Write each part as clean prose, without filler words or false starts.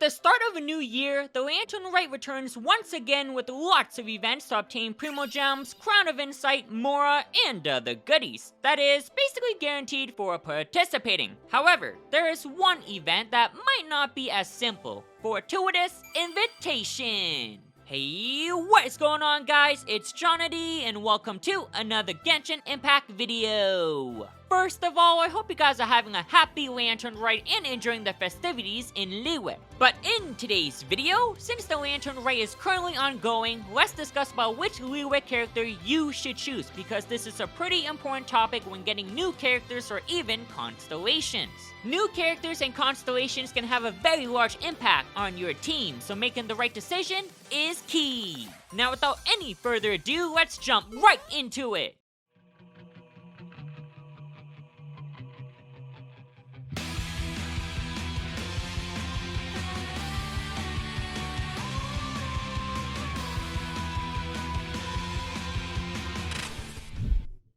the start of a new year, the Lantern Rite returns once again with lots of events to obtain Primo Gems, Crown of Insight, Mora, and other goodies. That is basically guaranteed for participating. However, there is one event that might not be as simple: Fortuitous Invitation. Hey, what is going on, guys? It's Johnny, and welcome to another Genshin Impact video. First of all, I hope you guys are having a happy Lantern Rite and enjoying the festivities in Liyue. But in today's video, since the Lantern Rite is currently ongoing, let's discuss about which Liyue character you should choose, because this is a pretty important topic when getting new characters or even constellations. New characters and constellations can have a very large impact on your team, so making the right decision is key. Now, without any further ado, let's jump right into it.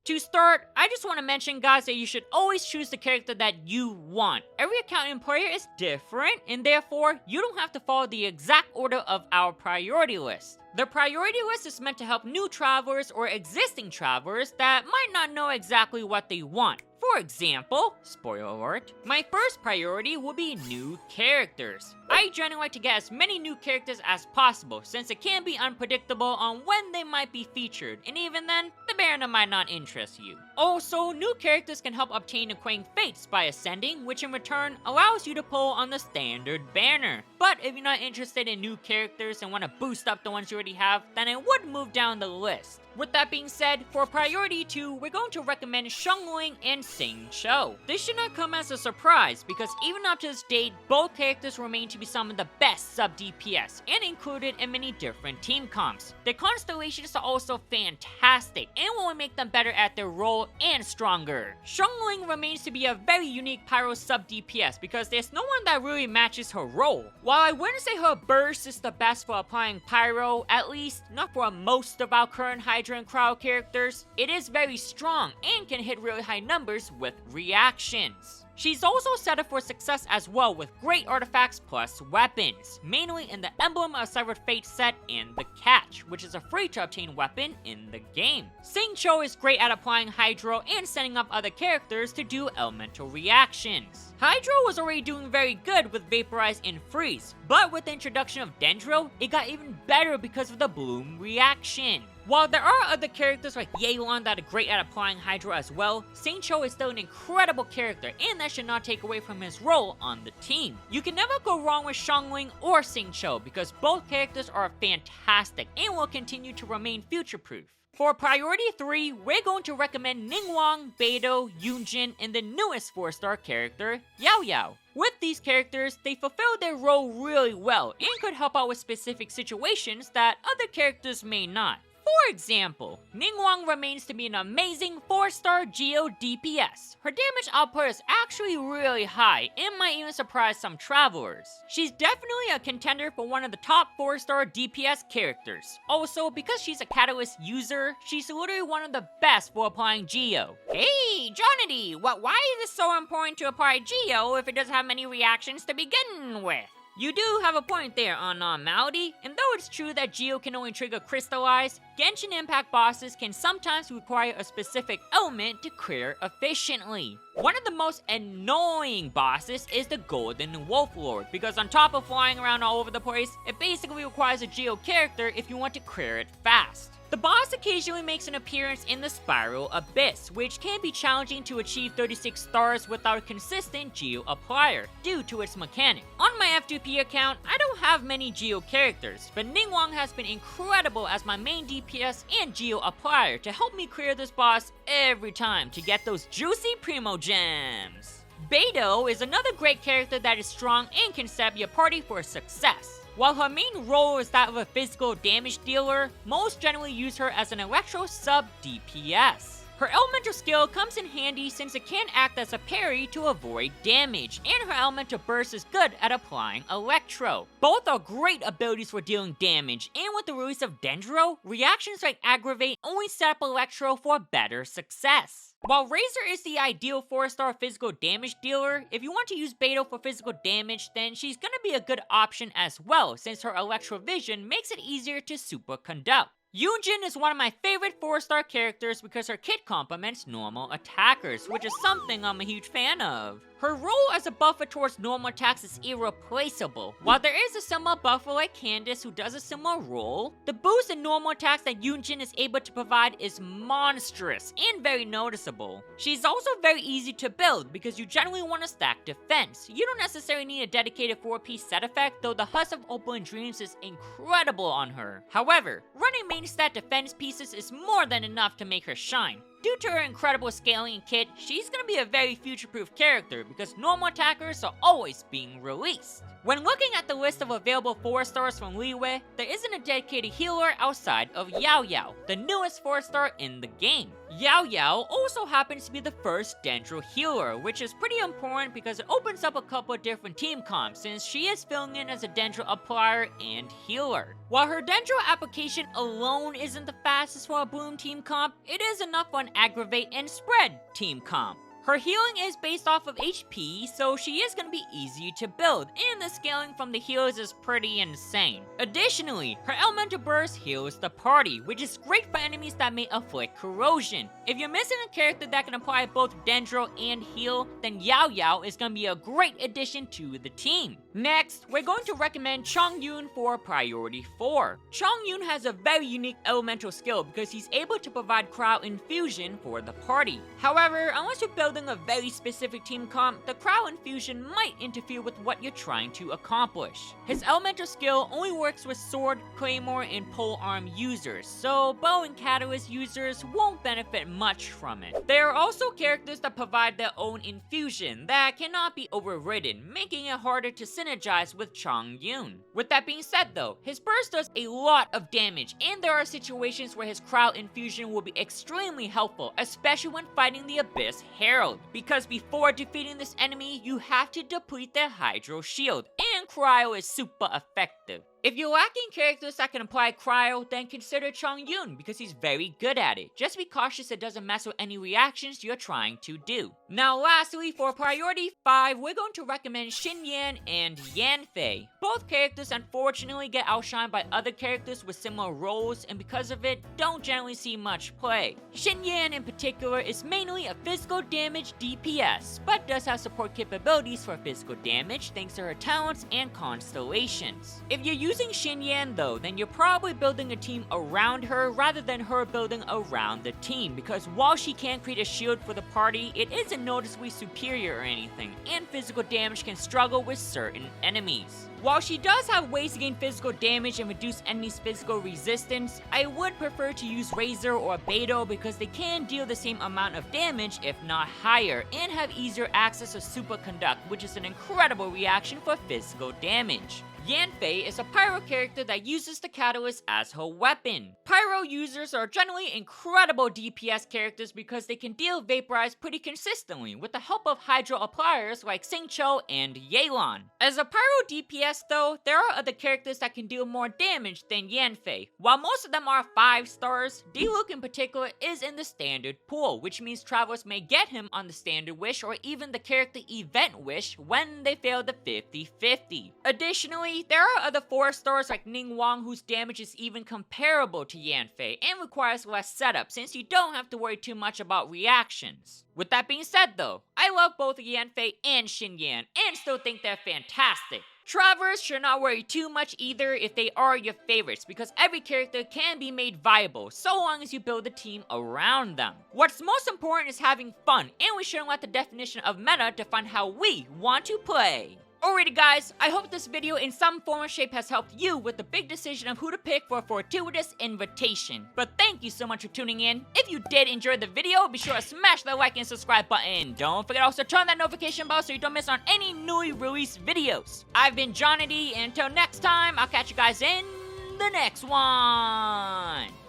To start, I just want to mention, guys, that you should always choose the character that you want. Every account and player is different, and therefore, you don't have to follow the exact order of our priority list. The priority list is meant to help new travelers or existing travelers that might not know exactly what they want. For example, spoiler alert, my first priority will be new characters. I generally like to get as many new characters as possible, since it can be unpredictable on when they might be featured, and even then, the banner might not interest you. Also, new characters can help obtain Acquainting Fates by ascending, which in return allows you to pull on the standard banner. But if you're not interested in new characters and want to boost up the ones you already have, then I would move down the list. With that being said, for priority 2, we're going to recommend Xiangling and Xingqiu. This should not come as a surprise, because even up to this date, both characters remain to be some of the best sub-DPS, and included in many different team comps. Their constellations are also fantastic, and will make them better at their role and stronger. Xiangling remains to be a very unique pyro sub-DPS, because there's no one that really matches her role. While I wouldn't say her burst is the best for applying pyro, at least not for most of our current Hydra and Crowd characters, it is very strong and can hit really high numbers with reactions. She's also set up for success as well with great artifacts plus weapons, mainly in the Emblem of Severed Fate set and the Catch, which is a free to obtain weapon in the game. Xingqiu is great at applying Hydro and setting up other characters to do elemental reactions. Hydro was already doing very good with Vaporize and Freeze, but with the introduction of Dendro, it got even better because of the Bloom reaction. While there are other characters like Yelan that are great at applying Hydro as well, Xingqiu is still an incredible character, and that should not take away from his role on the team. You can never go wrong with Xiangling or Xingqiu, because both characters are fantastic and will continue to remain future-proof. For priority 3, we're going to recommend Ningguang, Beidou, Yunjin, and the newest 4-star character, Yao Yao. With these characters, they fulfill their role really well and could help out with specific situations that other characters may not. For example, Ningguang remains to be an amazing 4-star Geo DPS. Her damage output is actually really high and might even surprise some travelers. She's definitely a contender for one of the top 4-star DPS characters. Also, because she's a Catalyst user, she's literally one of the best for applying Geo. Hey, Johnny, why is it so important to apply Geo if it doesn't have many reactions to begin with? You do have a point there on Malady, and though it's true that Geo can only trigger Crystallize, Genshin Impact bosses can sometimes require a specific element to clear efficiently. One of the most annoying bosses is the Golden Wolf Lord, because on top of flying around all over the place, it basically requires a Geo character if you want to clear it fast. The boss occasionally makes an appearance in the Spiral Abyss, which can be challenging to achieve 36 stars without a consistent Geo applier, due to its mechanic. On my F2P account, I don't have many Geo characters, but Ningguang has been incredible as my main DPS and Geo applier to help me clear this boss every time to get those juicy Primo Gems. Beidou is another great character that is strong and can set up your party for success. While her main role is that of a physical damage dealer, most generally use her as an electro sub DPS. Her elemental skill comes in handy since it can act as a parry to avoid damage, and her elemental burst is good at applying electro. Both are great abilities for dealing damage, and with the release of Dendro, reactions like aggravate only set up electro for better success. While Razor is the ideal 4-star physical damage dealer, if you want to use Beidou for physical damage, then she's gonna be a good option as well, since her electro vision makes it easier to superconduct. Yunjin is one of my favorite 4-star characters because her kit complements normal attackers, which is something I'm a huge fan of. Her role as a buffer towards normal attacks is irreplaceable. While there is a similar buffer like Candace who does a similar role, the boost in normal attacks that Yunjin is able to provide is monstrous and very noticeable. She's also very easy to build because you generally want to stack defense. You don't necessarily need a dedicated 4-piece set effect, though the Husk of Opalent Dreams is incredible on her. However, running main stat defense pieces is more than enough to make her shine. Due to her incredible scaling and kit, she's gonna be a very future-proof character because normal attackers are always being released. When looking at the list of available 4-stars from Liyue, there isn't a dedicated healer outside of Yao Yao, the newest 4-star in the game. Yao Yao also happens to be the first Dendro healer, which is pretty important because it opens up a couple of different team comps since she is filling in as a Dendro applier and healer. While her Dendro application alone isn't the fastest for a Bloom team comp, it is enough for an Aggravate and Spread team comp. Her healing is based off of HP, so she is going to be easy to build, and the scaling from the healers is pretty insane. Additionally, her elemental burst heals the party, which is great for enemies that may afflict corrosion. If you're missing a character that can apply both Dendro and heal, then Yao Yao is going to be a great addition to the team. Next, we're going to recommend Chongyun for Priority 4. Chongyun has a very unique elemental skill because he's able to provide crowd infusion for the party. However, unless you're building a very specific team comp, the crowd infusion might interfere with what you're trying to accomplish. His elemental skill only works with sword, claymore, and polearm users, so bow and catalyst users won't benefit much from it. There are also characters that provide their own infusion that cannot be overridden, making it harder to synergize with Chongyun. With that being said though, his burst does a lot of damage, and there are situations where his crowd infusion will be extremely helpful, especially when fighting the Abyss Herald. Because before defeating this enemy, you have to deplete their Hydro Shield, and Cryo is super effective. If you're lacking characters that can apply Cryo, then consider Chongyun because he's very good at it. Just be cautious it doesn't mess with any reactions you're trying to do. Now lastly, for Priority 5, we're going to recommend Xinyan and Yanfei. Both characters unfortunately get outshined by other characters with similar roles, and because of it, don't generally see much play. Xinyan in particular is mainly a physical damage DPS, but does have support capabilities for physical damage thanks to her talents and constellations. If you're using Xinyan though, then you're probably building a team around her rather than her building around the team, because while she can create a shield for the party, it isn't noticeably superior or anything, and physical damage can struggle with certain enemies. While she does have ways to gain physical damage and reduce enemies' physical resistance, I would prefer to use Razor or Beidou because they can deal the same amount of damage if not higher, and have easier access to Superconduct, which is an incredible reaction for physical damage. Yanfei is a Pyro character that uses the Catalyst as her weapon. Pyro users are generally incredible DPS characters because they can deal Vaporize pretty consistently with the help of Hydro appliers like Xingqiu and Yelan. As a Pyro DPS though, there are other characters that can deal more damage than Yanfei. While most of them are 5 stars, Diluc in particular is in the standard pool, which means travelers may get him on the standard wish or even the character event wish when they fail the 50-50. Additionally, there are other 4 stars like Ning Wang whose damage is even comparable to Yanfei and requires less setup since you don't have to worry too much about reactions. With that being said though, I love both Yanfei and Xinyan and still think they're fantastic. Travelers should not worry too much either if they are your favorites, because every character can be made viable so long as you build a team around them. What's most important is having fun, and we shouldn't let the definition of meta define how we want to play. Alrighty guys, I hope this video in some form or shape has helped you with the big decision of who to pick for Fortuitous Invitation. But thank you so much for tuning in. If you did enjoy the video, be sure to smash that like and subscribe button. Don't forget also to turn that notification bell so you don't miss on any newly released videos. I've been Johnny D, and until next time, I'll catch you guys in the next one.